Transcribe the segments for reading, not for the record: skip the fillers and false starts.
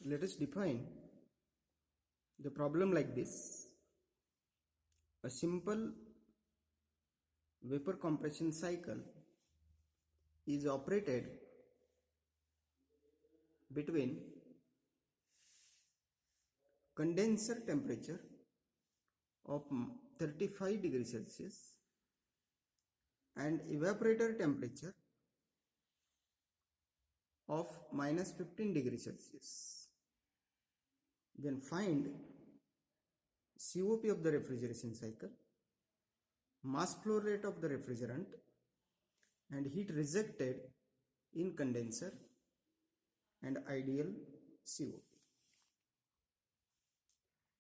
Let us define the problem like this. A simple vapor compression cycle is operated between condenser temperature of 35 degrees Celsius and evaporator temperature of minus 15 degrees Celsius. Then find COP of the refrigeration cycle, mass flow rate of the refrigerant, and heat rejected in condenser and ideal COP.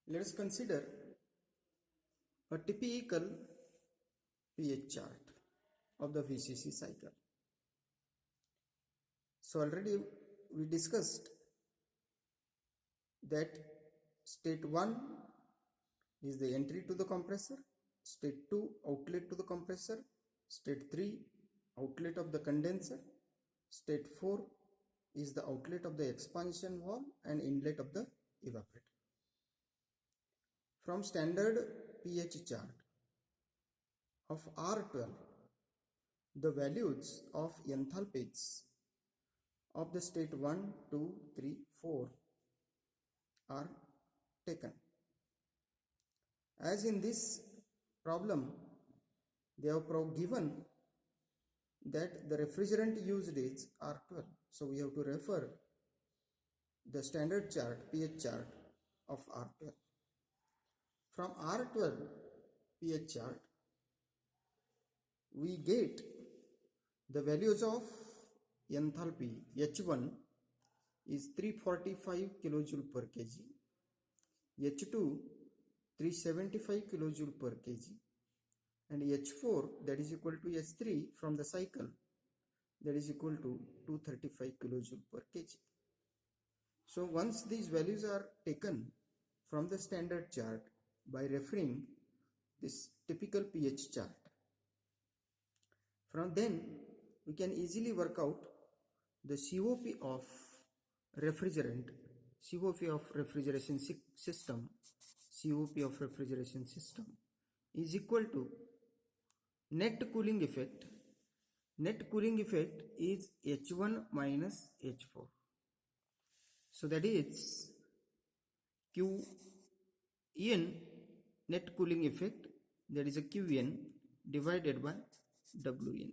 Let us consider a typical pH chart of the VCC cycle. So already we discussed that state 1 is the entry to the compressor, state 2 outlet to the compressor, state 3 outlet of the condenser, state 4 is the outlet of the expansion valve and inlet of the evaporator. From standard pH chart of R12, the values of enthalpies of the state 1, 2, 3, 4 are taken. As in this problem, they have given that the refrigerant used is R12. So we have to refer the standard chart, pH chart of R12. From R12 pH chart, we get the values of enthalpy. H1 is 345 kilojoule per kg, H2 375 kilojoule per kg, and H4 that is equal to H3 from the cycle that is equal to 235 kilojoule per kg. So once these values are taken from the standard chart by referring this typical pH chart, from then we can easily work out the COP of refrigerant, COP of refrigeration system, COP of refrigeration system is equal to net cooling effect. Net cooling effect is H1 minus H4. So that is Qn net cooling effect, that is a Qn divided by Wn.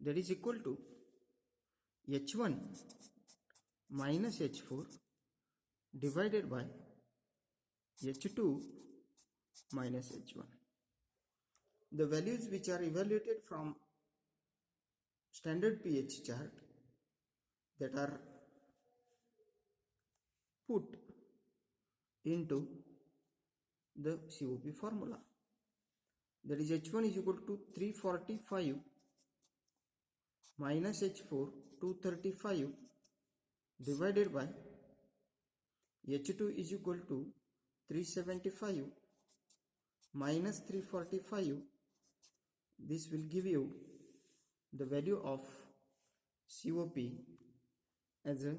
That is equal to H1 minus H4 divided by H2 minus H1. The values which are evaluated from standard pH chart that are put into the COP formula. That is H1 is equal to 345 minus H4 235 divided by H2 is equal to 375 minus 345. This will give you the value of COP as a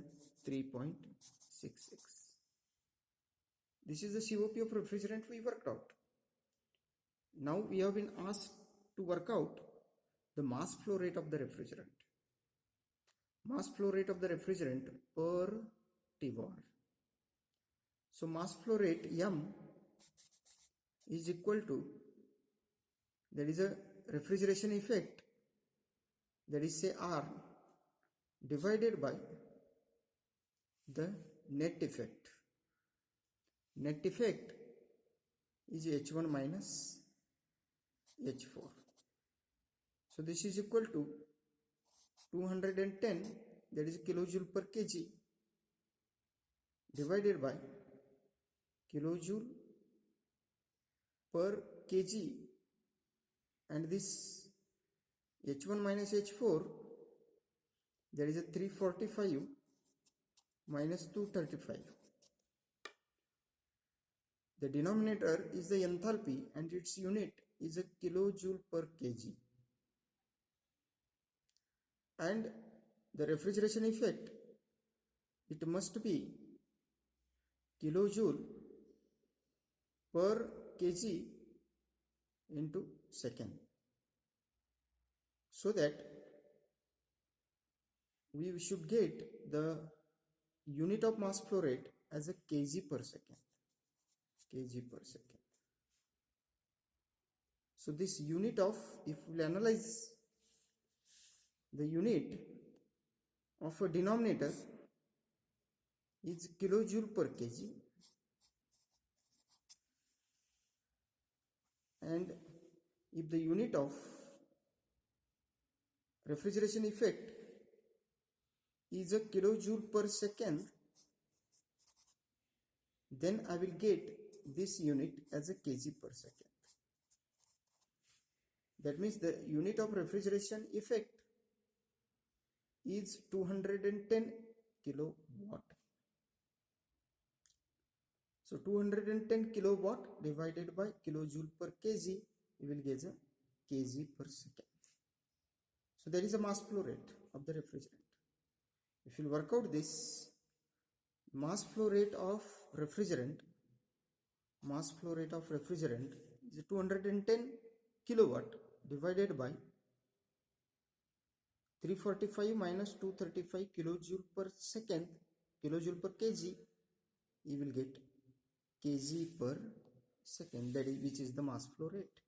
3.66. This is the COP of refrigerant we worked out. Now we have been asked to work out the mass flow rate of the refrigerant. Mass flow rate of the refrigerant per TVAR. So mass flow rate M is equal to, there is a refrigeration effect, that is say R, divided by the net effect. Net effect is H1 minus H4. So this is equal to 210, that is kilojoule per kg, divided by kilojoule per kg, and this H1 minus H4, there is a 345 minus 235. The denominator is the enthalpy and its unit is a kilojoule per kg. And the refrigeration effect it must be kilojoule per kg into second, so that we should get the unit of mass flow rate as a kg per second. Kg per second. So this unit of, if we analyze the unit of a denominator is kilojoule per kg, and if the unit of refrigeration effect is a kilojoule per second, then I will get this unit as a kg per second. That means the unit of refrigeration effect is 210 kilowatt. So 210 kilowatt divided by kilojoule per kg, you will get a kg per second. So there is a mass flow rate of the refrigerant. If you work out this mass flow rate of refrigerant is 210 kilowatt divided by 345 minus 235 kilojoule per second, kilojoule per kg, you will get kg per second, that is, which is the mass flow rate.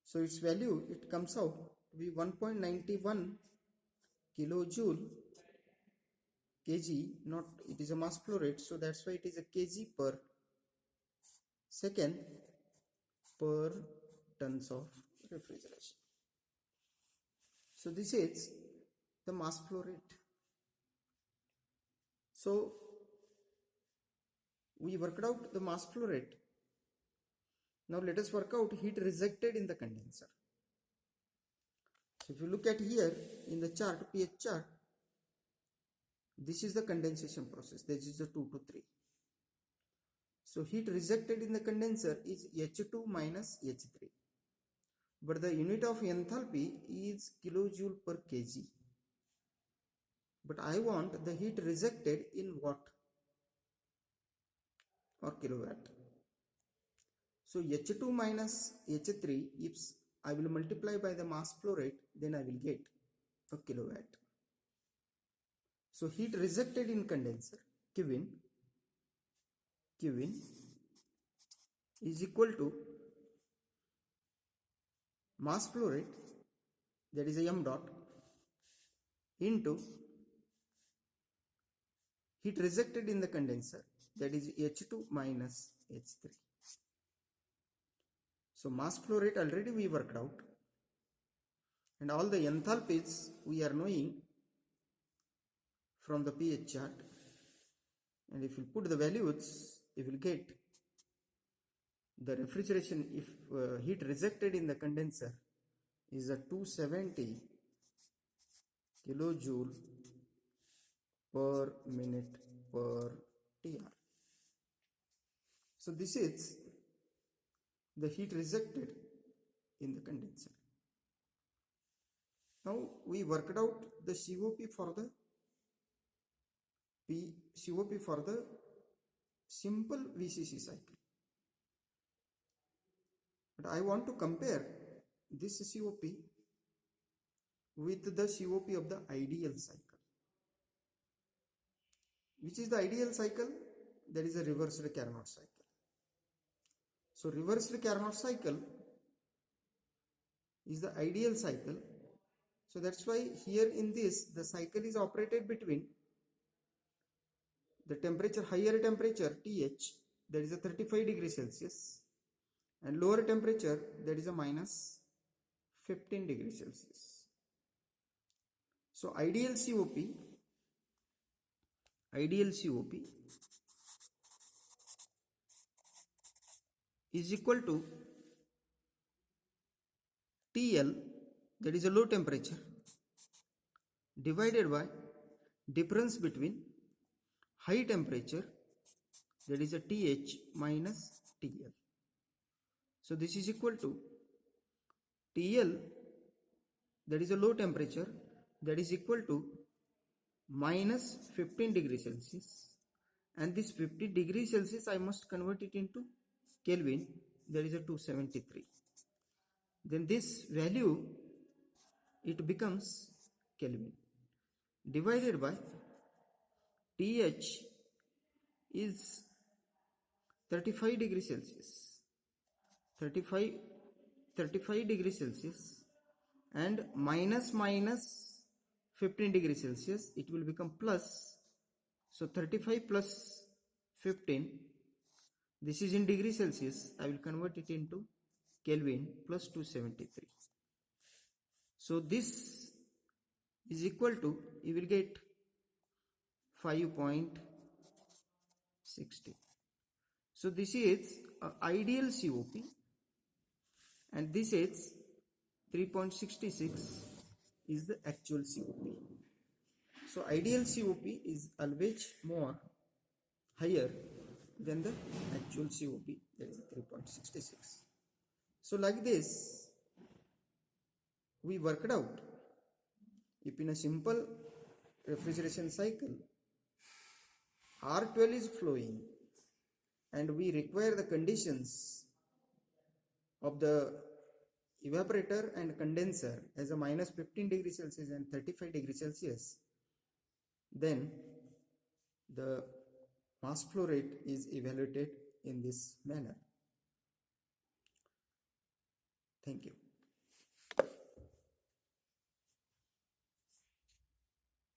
So its value, it comes out to be 1.91 kilojoule kg, not, it is a mass flow rate, so that's why it is a kg per second per tons of refrigeration. So this is the mass flow rate. So we worked out the mass flow rate. Now let us work out heat rejected in the condenser. So if you look at here in the chart, pH chart, this is the condensation process. This is the 2 to 3. So heat rejected in the condenser is H2 minus H3. But the unit of enthalpy is kilojoule per kg. But I want the heat rejected in watt or kilowatt. So H2 minus H3, if I will multiply by the mass flow rate, then I will get a kilowatt. So heat rejected in condenser, Qin is equal to mass flow rate, that is a m dot, into heat rejected in the condenser, that is H2 minus H3. So mass flow rate already we worked out, and all the enthalpies we are knowing from the pH chart, and if you put the values, you will get the refrigeration, if heat rejected in the condenser is a 270 kilojoule per minute per TR. So this is the heat rejected in the condenser. Now we worked out the COP for the simple VCC cycle. But I want to compare this COP with the COP of the ideal cycle. Which is the ideal cycle? That is a reversed Carnot cycle. So reversed Carnot cycle is the ideal cycle. So that's why here in this, the cycle is operated between the temperature, higher temperature TH, that is a 35 degrees Celsius, and lower temperature, that is a minus 15 degrees Celsius. So ideal COP is equal to TL, that is a low temperature, divided by difference between high temperature, that is a TH minus TL. So this is equal to TL, that is a low temperature, that is equal to minus 15 degrees Celsius, and this 50 degrees Celsius I must convert it into Kelvin, that is a 273. Then this value, it becomes Kelvin, divided by TH is 35 degrees Celsius, 35 degrees Celsius, and minus 15 degrees Celsius, it will become plus. So 35 plus 15, this is in degrees Celsius, I will convert it into Kelvin, plus 273. So this is equal to, you will get 5.60. So this is ideal COP, and this is 3.66 is the actual COP. So ideal COP is always more higher than the actual COP, that is 3.66. So like this, we worked out, if in a simple refrigeration cycle R12 is flowing and we require the conditions of the evaporator and condenser as a minus 15 degrees Celsius and 35 degrees Celsius, then the mass flow rate is evaluated in this manner. Thank you.